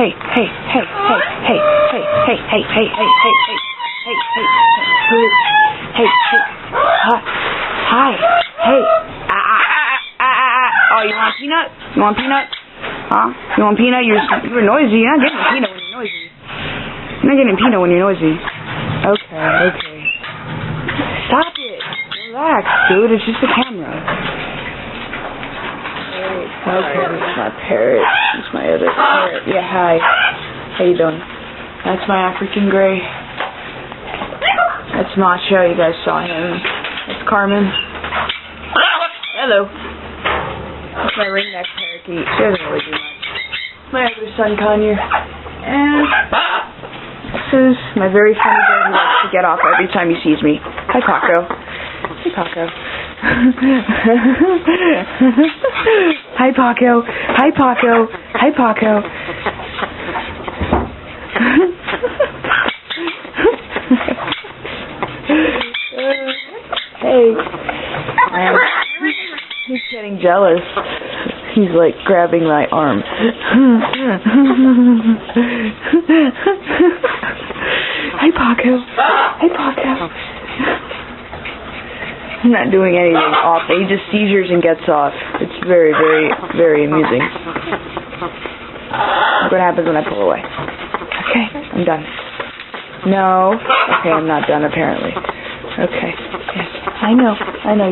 hey, hey, hey, hey, hey, hey, hey, hey, hey, hey, hey, hey, hey, hey, hi, hey, oh, you want a peanut? You want peanut? Huh? You want peanut? You're noisy. You're not getting peanut when you're noisy. You're not getting peanut when you're noisy. Okay. Stop it. Relax, dude. It's just a camera. Okay, this is my parrot. This is my other parrot. Yeah, hi. How you doing? That's my African gray. That's Macho. You guys saw him. That's Carmen. Hello. That's my ringneck parakeet. She doesn't really do much. My other son, Kanye. And this is my very funny bird who likes to get off every time he sees me. Hi, Paco. Hey, Paco. Hi, Paco. Hi, Paco. Hi, Paco. Hey. He's getting jealous. He's like grabbing my arm. Hi, Paco. Hi, Paco. I'm not doing anything off. He just seizures and gets off. It's very, very, very amusing. Look what happens when I pull away. Okay, I'm done. No. Okay, I'm not done apparently. Okay. Yes. I know.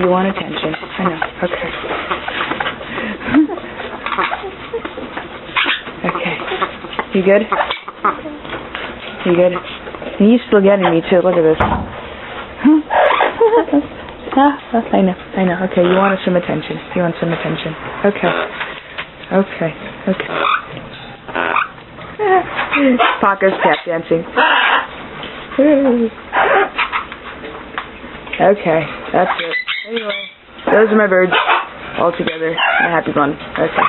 You want attention. I know. Okay. Okay. You good? You good? He's still getting me too. Look at this. I know. Okay, you want some attention. Okay. Paco's tap dancing. Okay, that's it. Anyway, those are my birds all together. A happy one. Okay.